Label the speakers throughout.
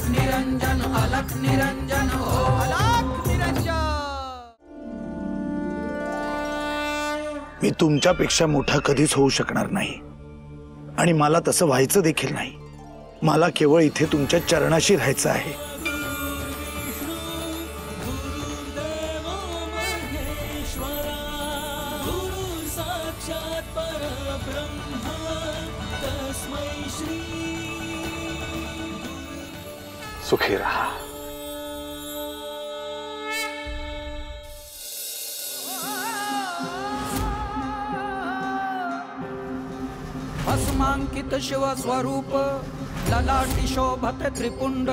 Speaker 1: निरंजन अलख निरंजन हो अलख निरंजन।
Speaker 2: मी तुमच्यापेक्षा मोठा कधीच होऊ शकणार नाही आणि मला तसं व्हायचं देखील नाही। मला केवळ इथे तुमच्या चरणाशी राहायचं आहे। सुखी रहा।
Speaker 1: भस्मांकित शिव स्वरूप ललाटी शोभत त्रिपुंड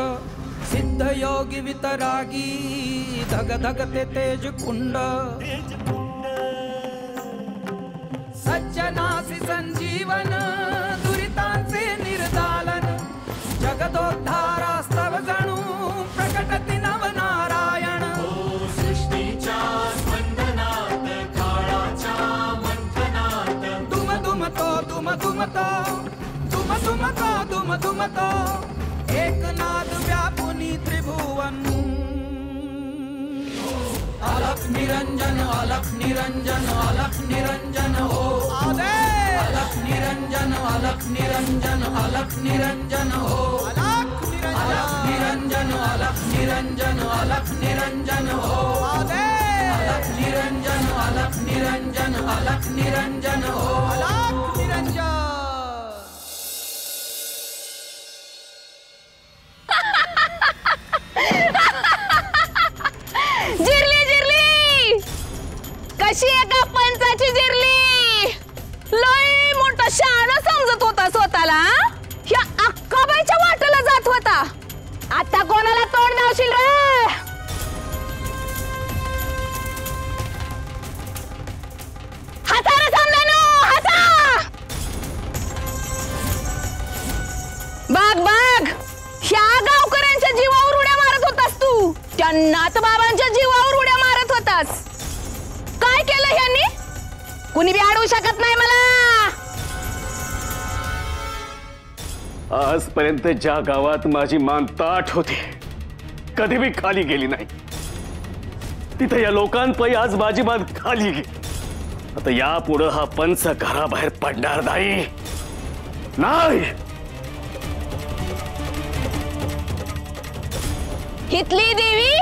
Speaker 1: सिद्ध योगी वितरागी धग धगते तेज कुंड सज्जनासी संजीवन दुरितांचे निर्दालन जगदोद्धारास्तव जणू प्रकटति नव नारायण। सृष्टीच्या स्पंदनात काळाच्या मंथनात दुम दुमतो दुम दुमतो दुम दुमतो दुम दुमतो एकनाद व्यापुनी त्रिभुवन। अलख निरंजन अलख निरंजन अलख निरंजन हो अलख निरंजन अलख निरंजन अलख निरंजन हो अलख निरंजन अलख निरंजन अलख निरंजन हो अलख निरंजन अलख निरंजन अलख निरंजन हो अलख निरंजन।
Speaker 3: कशी एका पंचाची जिरली लय मोठा शान समजत होता स्वतःला या अक्काबाईच्या वाटेला जात होता। आता कोणाला तोंड लावशील रे? हसा रे समजानो हसा। बघ बघ ह्या गावकऱ्यांच्या जीवावर उड्या मारत होतास तू, त्या नाथबाबांच्या जीवावर उड्या मारत होतास। काय केलं ह्यांनी? कुणी बी अडवू शकत नाही मला।
Speaker 4: आजपर्यंत ज्या गावात माझी मान ताठ होती कधी भी खाली गेली नाही, तिथे या लोकांपायी आज माझी मान खाली गेली। आता यापुढे हा पंच घराबाहेर पडणार नाही।
Speaker 3: हितली देवी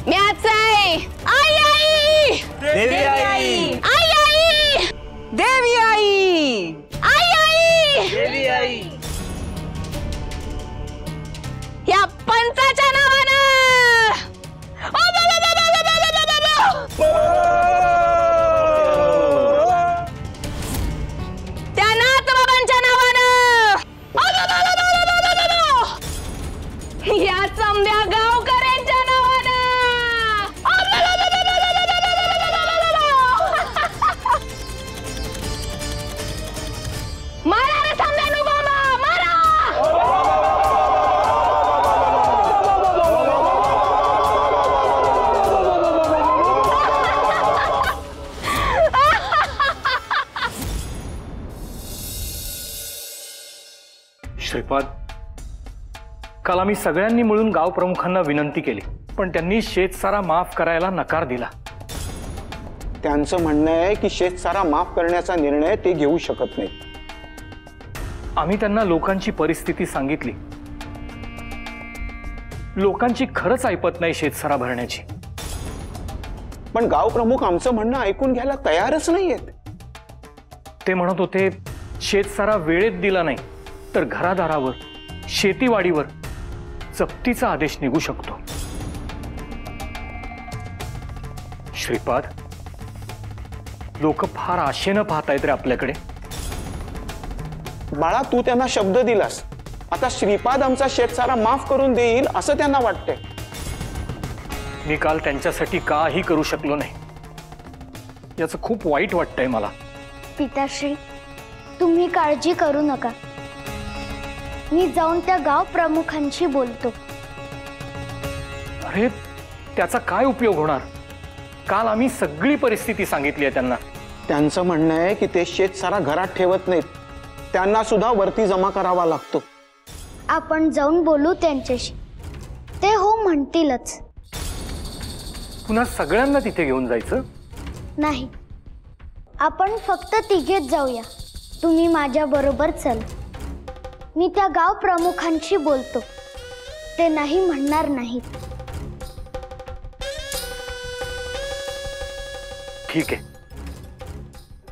Speaker 3: म्याच आहे। आई आई
Speaker 5: देवी आई
Speaker 3: आई आई
Speaker 5: देवी आई
Speaker 3: आई आई
Speaker 5: देवी आई।
Speaker 3: या पंचाच्या नावानं त्या नाथबाबांच्या नावानं या चंब्या गावकऱ्यांच्या नावानं मारा रे चंब्यानु बाबा मारा।
Speaker 6: श्रीपाद, काल आम्ही सगळ्यांनी मिळून गाव प्रमुखांना विनंती केली पण त्यांनी शेतसारा माफ करायला नकार दिला।
Speaker 7: त्यांचं म्हणणं आहे की शेतसारा माफ करण्याचा निर्णय ते घेऊ शकत नाहीत।
Speaker 6: आम्ही त्यांना लोकांची परिस्थिती सांगितली, लोकांची खरंच ऐपत नाही शेतसारा भरण्याची।
Speaker 7: पण गाव प्रमुख आमचं म्हणणं ऐकून घ्यायला तयारच नाहीयेत।
Speaker 6: ते म्हणत होते शेतसारा वेळेत दिला नाही तर घरादारावर शेतीवाडीवर जप्तीचा आदेश निघू शकतो। श्रीपाद, लोक फार आशेनं पाहतायत रे आपल्याकडे।
Speaker 7: बाळा, तू त्यांना शब्द दिलास, आता श्रीपाद आमचा शेतसारा माफ करून देईल असं त्यांना वाटतंय।
Speaker 6: मी काल त्यांच्यासाठी काही करू शकलो नाही, याचं खूप वाईट वाटतंय मला।
Speaker 8: पिताश्री, तुम्ही काळजी करू नका, मी जाऊन त्या गाव प्रमुखांशी बोलतो।
Speaker 6: अरे त्याचा काय उपयोग होणार? काल आम्ही सगळी परिस्थिती सांगितली आहे त्यांना।
Speaker 7: त्यांचं म्हणणं आहे की ते शेतसारा घरात ठेवत नाहीत, त्यांना सुद्धा वरती जमा करावा लागतो।
Speaker 8: आपण जाऊन बोलू त्यांच्याशी। ते हो म्हणतीलच.
Speaker 6: पुन्हा सगळ्यांना तिथे घेऊन जायचं?
Speaker 8: नाही, आपण फक्त तिघेच जाऊया. तुम्ही माझ्या बरोबर चल. मी त्या गाव प्रमुखांशी बोलतो, ते नाही म्हणणार नाहीत.
Speaker 6: ठीक आहे,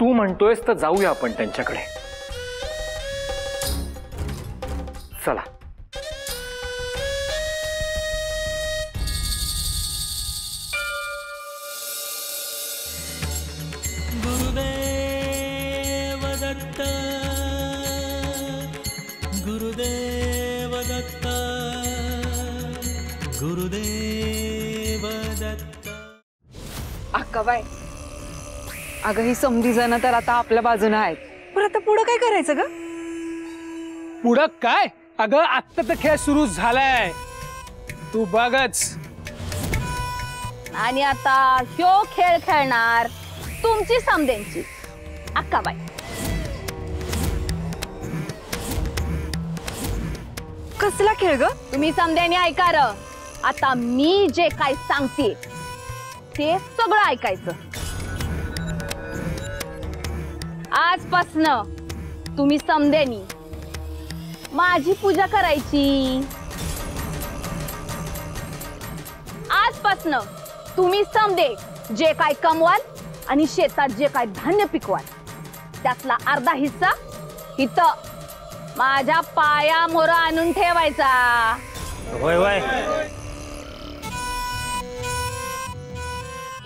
Speaker 6: तू म्हणतोयस तर जाऊया आपण त्यांच्याकडे. चला.
Speaker 1: गुरुदेव दत्त, गुरुदेव दत्त, गुरुदेव दत्त.
Speaker 5: अक्काबाई, अगं ही समधी जण तर आता आपल्या बाजूने आहेत, पण आता पुढं काय करायचं ग?
Speaker 9: पुढं काय? अगं आत्ता तर खेळ सुरू झालाय, तू बघच.
Speaker 3: आणि आता ह्यो खेळ खेळणार तुमची समद्यांची अक्काबाई.
Speaker 5: कसला खेळ ग?
Speaker 3: तुम्ही समद्याने ऐका र. आता मी जे काय सांगते ते सगळं ऐकायचं. आजपासनं तुम्ही समद्यानी माझी पूजा करायची. आजपासनं तुम्ही समदे जे काय कमवाल आणि शेतात जे काय धान्य पिकवाल त्यातला अर्धा हिस्सा इथं माझ्या पायामोर आणून ठेवायचा.
Speaker 9: होय होय.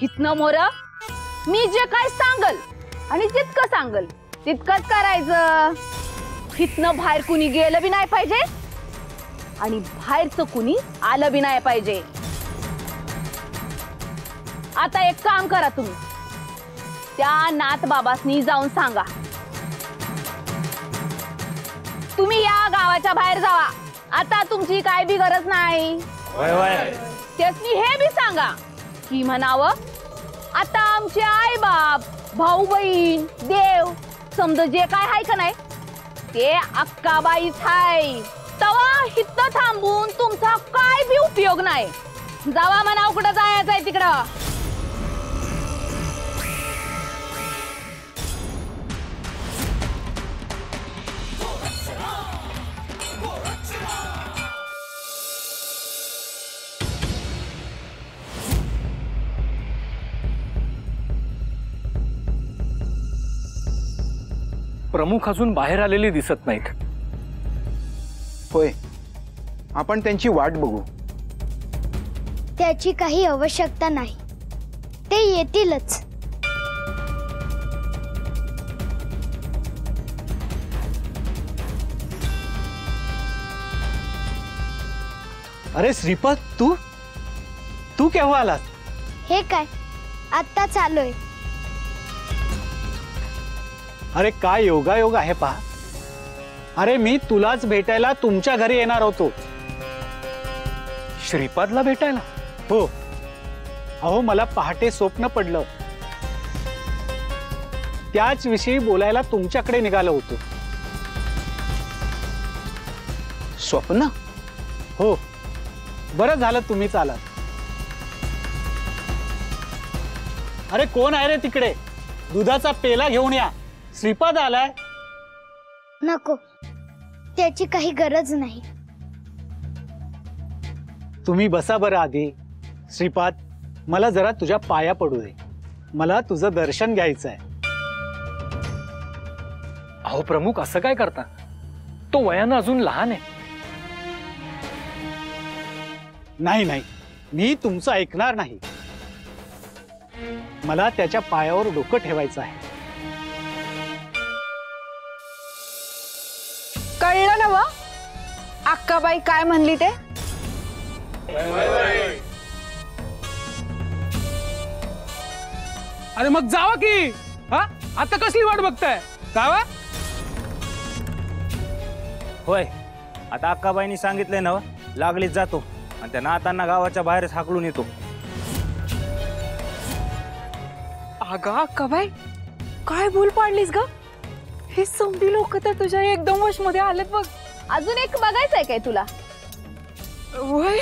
Speaker 3: इथनं मोर मी जे काय सांगल आणि जितकं सांगल तितकंच करायचं. इथनं बाहेर कुणी गेलं बी नाही पाहिजे आणि बाहेरचं कुणी आलं बी नाही पाहिजे. आता एक काम करा, तुम्ही त्या नाथ बाबासनी जाऊन सांगा तुम्ही या गावाच्या बाहेर जावा. आता तुमची काय बी गरज नाही. त्यासनी हे बी सांगा की म्हणावं आता आमचे आई बाप, भाऊ बहीण, देव समज जे काय आहे का नाही ते अक्काबाईच आहे. तवा हिथं थांबून तुमचा काय बी उपयोग नाही. जावा म्हणाव, कुठं जायचंय तिकडं.
Speaker 6: प्रमुख अजून बाहेर आलेले दिसत नाहीत.
Speaker 7: होय, आपण त्यांची वाट बघू.
Speaker 8: त्याची काही आवश्यकता नाही, ते येतीलच.
Speaker 9: अरे श्रीपाद, तू तू केव्हा आलास?
Speaker 8: हे काय, आत्ता चालूय.
Speaker 9: अरे काय योगायोग आहे पहा. अरे मी तुलाच भेटायला तुमच्या घरी येणार होतो.
Speaker 6: श्रीपादला भेटायला?
Speaker 9: हो. अहो मला पहाटे स्वप्न पडलं, त्याच विषयी बोलायला तुमच्याकडे निघालो होतो.
Speaker 7: स्वप्न?
Speaker 9: हो, बरं झालं तुम्हीच आलात. अरे कोण आहे रे तिकडे? दुधाचा पेला घेऊन या, श्रीपाद आलाय.
Speaker 8: नको, त्याची काही गरज नाही.
Speaker 9: तुम्ही बसा बरं आधी. श्रीपाद, मला जरा तुझ्या पाया पडू दे, मला तुझं दर्शन घ्यायचं आहे.
Speaker 6: अहो प्रमुख, असं काय करता? तो वयानं अजून लहान आहे.
Speaker 9: नाही नाही, मी तुमचं ऐकणार नाही. मला त्याच्या पायावर डोकं ठेवायचं आहे.
Speaker 5: कळलं ना व अक्काबाई काय म्हणली ते?
Speaker 9: अरे मग जावा की. हा, आता कसली वाट बघताय? जावा.
Speaker 10: होय, आता अक्काबाईंनी सांगितलंय ना, लागलीच जातो आणि त्या नातांना गावाच्या बाहेरच हाकलून येतो.
Speaker 5: अगं अक्काबाई, काय भूल पाडलीस ग? हे समधी लोक तर तुझ्या एकदम वश मध्ये आलेत बघ.
Speaker 3: अजून एक बघायचंय काय तुला?
Speaker 5: वय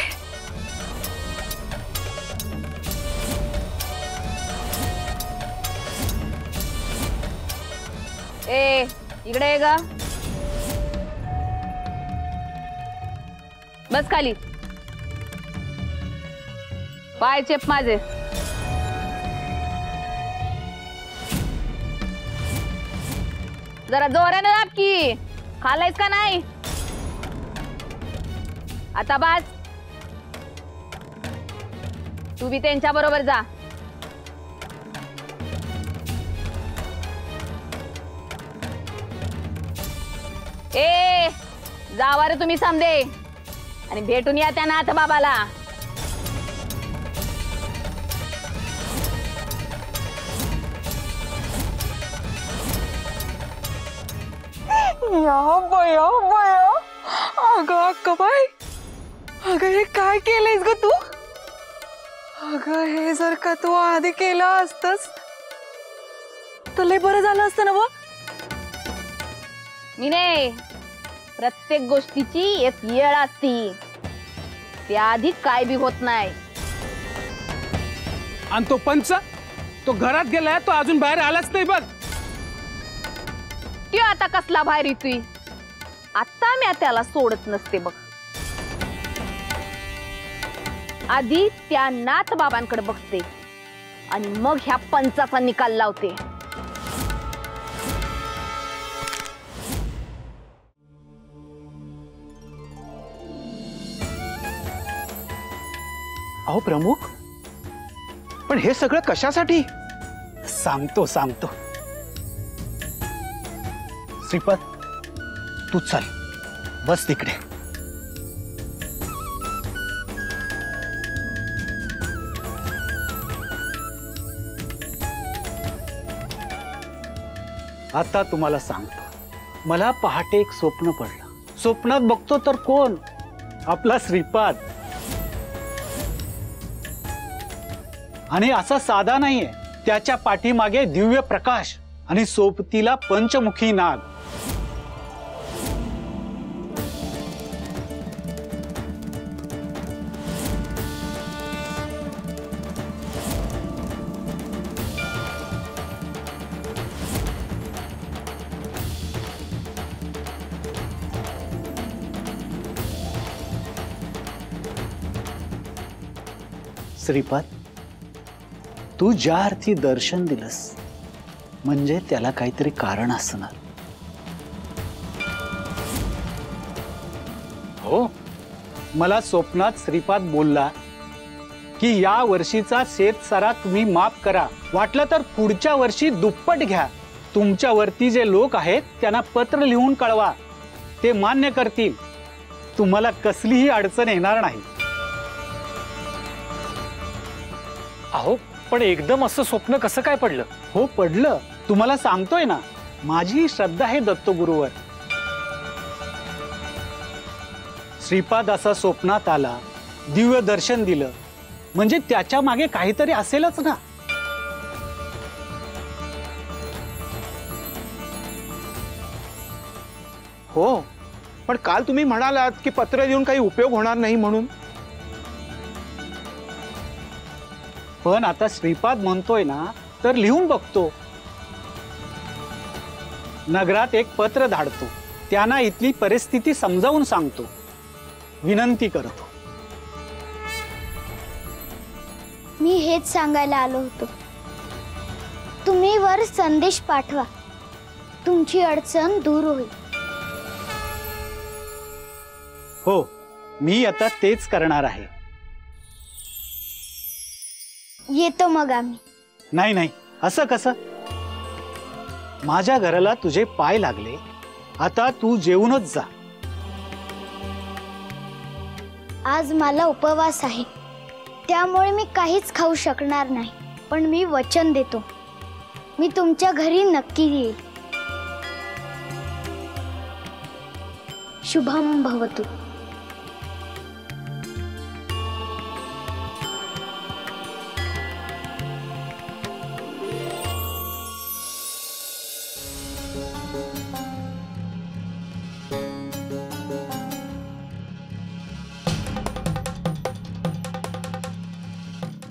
Speaker 3: इकडे ये ग. बस खाली. पाय चेप माझे. जरा जोराने दाब की. खालायस का नाही? आता बस. तू बी त्यांच्या बरोबर जा. ए जावा रे तुम्ही समदे आणि भेटून या त्या नाथ बाबाला.
Speaker 5: या बया बया. अगं अक्काबाई, अगं हे काय केलंयस ग तू? अगं हे जर का तू आधी केलं असतस तर लय बरं झालं असतं ना.
Speaker 3: मीने प्रत्येक गोष्टीची एक वेळ असती. त्याआधी काय बी होत नाही.
Speaker 11: आणि तो पंच तो घरात गेलाय, तो अजून बाहेर आलाच नाही बघ.
Speaker 3: त्यो आता कसला बाहेर येतोय? आता मी त्याला सोडत नसते बघ. आधी त्या नाथ बाबांकडे बघते आणि मग ह्या पंचाचा निकाल लावते.
Speaker 9: अहो प्रमुख,
Speaker 7: पण हे सगळं कशासाठी?
Speaker 9: सांगतो सांगतो. श्रीपाद तू चल, बस तिकडे. आता तुम्हाला सांगतो. मला पहाटे एक स्वप्न पडलं. स्वप्नात बघतो तर कोण? आपला श्रीपाद. आणि असा साधा नाहीये, त्याच्या पाठीमागे दिव्य प्रकाश आणि सोबतीला पंचमुखी नाग. श्रीपाद, तू ज्या अर्थी दर्शन दिलंस म्हणजे त्याला काहीतरी कारण असणार. हो, मला स्वप्नात श्रीपाद बोलला की या वर्षीचा शेतसारा तुम्ही माफ करा, वाटलं तर पुढच्या वर्षी दुप्पट घ्या. तुमच्या वरती जे लोक आहेत त्यांना पत्र लिहून कळवा, ते मान्य करतील. तुम्हाला कसलीही अडचण येणार नाही.
Speaker 6: अहो पण एकदम असं स्वप्न कसं काय पडलं?
Speaker 9: हो पडलं, तुम्हाला सांगतोय ना. माझी श्रद्धा आहे दत्तगुरूवर. श्रीपाद असा स्वप्नात आला, दिव्य दर्शन दिलं म्हणजे त्याच्या मागे काहीतरी असेलच ना.
Speaker 7: हो, पण काल तुम्ही म्हणालात की पत्र देऊन काही उपयोग होणार नाही म्हणून.
Speaker 9: पण आता श्रीपाद म्हणतोय ना, तर लिहून बघतो. नगरात एक पत्र धाडतो, त्यांना इथली परिस्थिती समजावून सांगतो, विनंती करतो.
Speaker 8: मी हेच सांगायला आलो होतो. तुम्ही वर संदेश पाठवा, तुमची अडचण दूर होईल.
Speaker 9: हो, मी आता तेच करणार आहे.
Speaker 8: येतो मग आम्ही.
Speaker 9: नाही नाही, असं कसं? माझ्या घराला तुझे पाय लागले, आता तू जेवूनच जा.
Speaker 8: आज मला उपवास आहे, त्यामुळे मी काहीच खाऊ शकणार नाही. पण मी वचन देतो, मी तुमच्या घरी नक्की येईल. शुभम भवतु.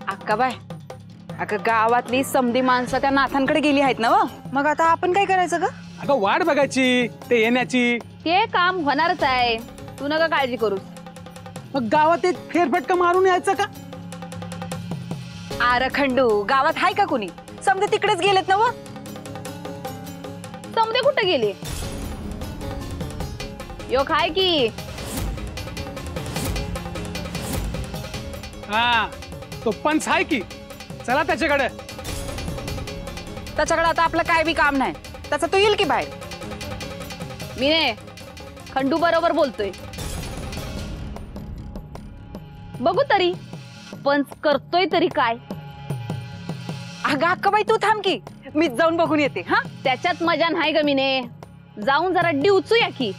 Speaker 5: अक्काबाई, अगं गावातली समधी माणसं त्या नाथांकडे गेली आहेत ना. मग आता आपण काय करायचं ग?
Speaker 11: अगं वाट बघायची ते येण्याची.
Speaker 3: ते काम होणारच आहे, तू नका काळजी करूस.
Speaker 11: मग गावात एक फेरफटका मारून यायचं का?
Speaker 5: आर खंडू, गावात हाय का कुणी? समजे तिकडेच गेलेत ना व.
Speaker 3: समजे कुठे गेले? यो काय की
Speaker 11: हा, तो पंच आहे की, चला त्याच्याकडे.
Speaker 5: त्याच्याकडे आता आपलं काय बी काम नाही, त्याचा तो येईल की बाहेर.
Speaker 3: मी नाही, खंडू बरोबर बोलतोय. बघू तरी पण करतोय तरी काय.
Speaker 5: अगं अक्काबाई तू थांब की, मीच जाऊन बघून येते. हा,
Speaker 3: त्याच्यात मजा नाही ग मीने. जाऊन जरा डिवचूया की,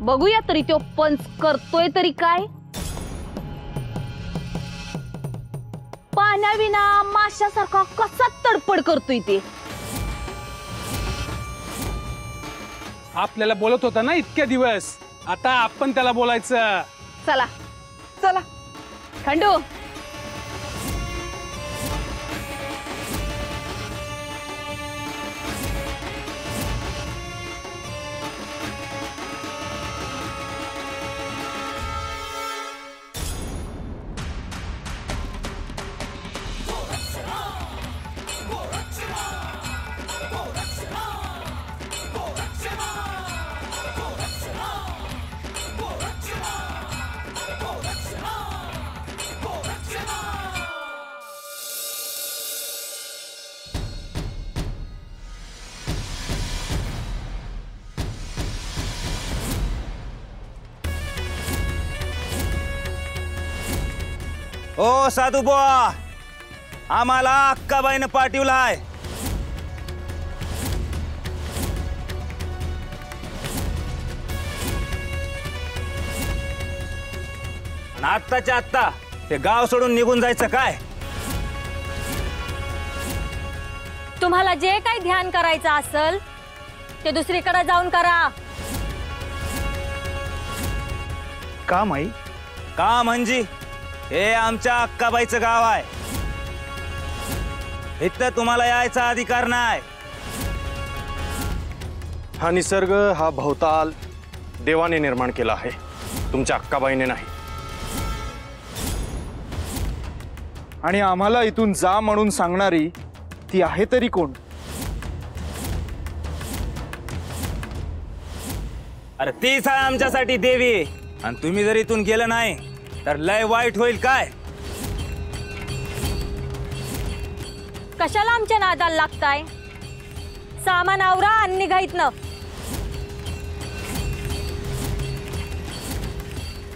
Speaker 3: बघूया तरी तो पंच करतोय तरी काय. पाण्याविना माशासारखा कसा तडपड करतोय ते.
Speaker 11: आपल्याला बोलत होता ना इतके दिवस, आता आपण त्याला बोलायचं.
Speaker 3: चला
Speaker 5: चला
Speaker 3: खंडू.
Speaker 10: ओ साधू बुवा, आम्हाला अक्काबाईनं पाठवलं आहे. आत्ताच्या आत्ता ते गाव सोडून निघून जायचं काय?
Speaker 12: तुम्हाला जे काही ध्यान करायचं असेल ते दुसरीकडे जाऊन करा.
Speaker 2: का माई?
Speaker 10: का म्हणजे हे आमच्या अक्काबाईचं गाव आहे. इथं तुम्हाला यायचा अधिकार नाही.
Speaker 13: हा निसर्ग, हा भवताल देवाने निर्माण केला आहे, तुमच्या अक्काबाईने नाही. आणि आम्हाला इथून जा म्हणून सांगणारी ती आहे तरी कोण?
Speaker 10: अरे तीच आहे आमच्यासाठी देवी. आणि तुम्ही जर इथून गेलं नाही तर लय वाईट होईल. काय
Speaker 12: कशाला आमच्या नादाला लागताय? सामान आवरा आणि निघा इथनं.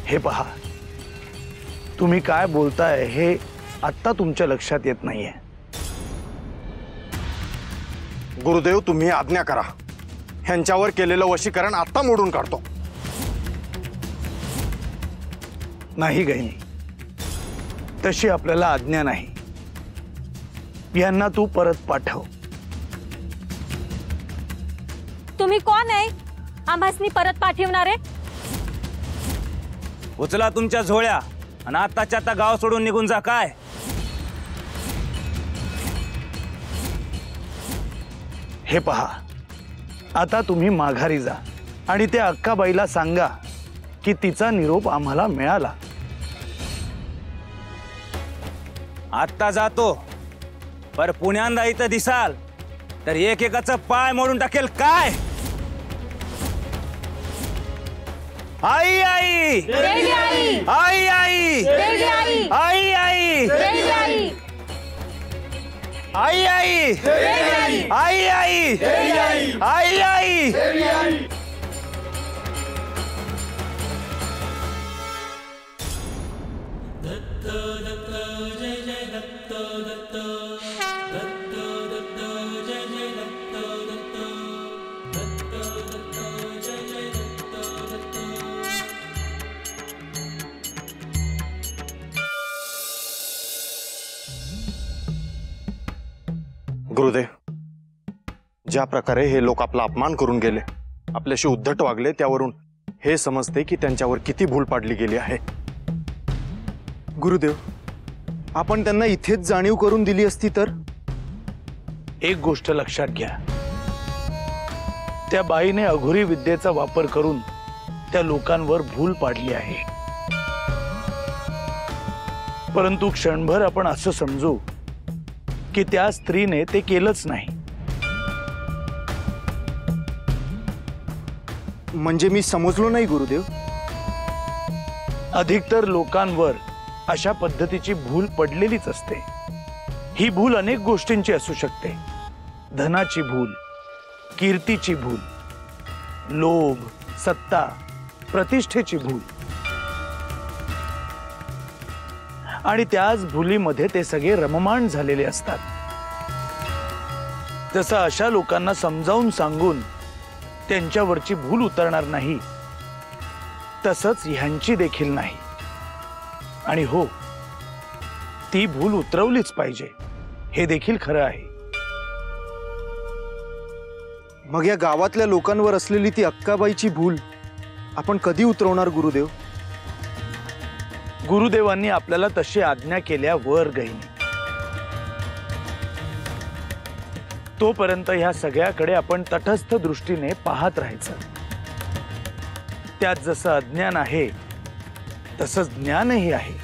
Speaker 2: हे पहा, तुम्ही काय बोलताय हे आत्ता तुमच्या लक्षात येत नाहीये.
Speaker 13: गुरुदेव, तुम्ही आज्ञा करा. ह्यांच्यावर केलेलं वशीकरण आता मोडून काढतो.
Speaker 2: नाही गहिनी, तशी आपल्याला आज्ञा नाही. यांना तू परत पाठव.
Speaker 12: तुम्ही कोण आहे आम्हासनी परत पाठवणारे?
Speaker 10: उचला तुमच्या झोळ्या आणि आताच्या आता गाव सोडून निघून जा. काय
Speaker 2: हे पहा, आता तुम्ही माघारी जा आणि त्या अक्काबाईला सांगा की तिचा निरोप आम्हाला मिळाला.
Speaker 10: आत्ता जातो, पर पुण्यांदा इथं दिसाल तर एकेकाचं पाय मोडून टाकेल. काय आई आई
Speaker 12: देवी आई,
Speaker 10: आई आई
Speaker 12: देवी आई,
Speaker 10: आई आई
Speaker 12: देवी आई,
Speaker 10: आई आई
Speaker 12: देवी आई,
Speaker 10: आई आई आई आई.
Speaker 13: गुरुदेव, ज्या प्रकारे हे लोक आपला अपमान करून गेले, आपल्याशी उद्धट वागले, त्यावरून हे समजते की त्यांच्यावर किती भूल पाडली गेली आहे. गुरुदेव, आपण त्यांना इथेच जाणीव करून दिली असती तर.
Speaker 2: एक गोष्ट लक्षात घ्या, त्या बाईने अघोरी विद्येचा वापर करून त्या लोकांवर भूल पाडली आहे. परंतु क्षणभर आपण असं समजू की त्या स्त्रीने ते केलंच नाही.
Speaker 13: म्हणजे मी समजलो नाही गुरुदेव.
Speaker 2: अधिकतर लोकांवर अशा पद्धतीची भूल पडलेलीच असते. ही भूल अनेक गोष्टींची असू शकते. धनाची भूल, कीर्तीची भूल, लोभ, सत्ता, प्रतिष्ठेची भूल. आणि त्याच भूलीमध्ये ते सगळे रममाण झालेले असतात. जसं अशा लोकांना समजावून सांगून त्यांच्यावरची भूल उतरणार नाही, तसंच ह्यांची देखील नाही. आणि हो, ती भूल उतरवलीच पाहिजे, हे देखील खरं आहे.
Speaker 13: मग या गावातल्या लोकांवर असलेली ती अक्काबाईची भूल आपण कधी उतरवणार गुरुदेव?
Speaker 2: गुरुदेवांनी आपल्याला तशी आज्ञा केल्यावर गईनी. तोपर्यंत ह्या सगळ्याकडे आपण तटस्थ दृष्टीने पाहत राहायचं. त्यात जसं अज्ञान आहे तसंच ज्ञानही आहे.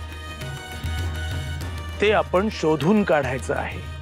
Speaker 2: ते आपण शोधून काढायचं आहे.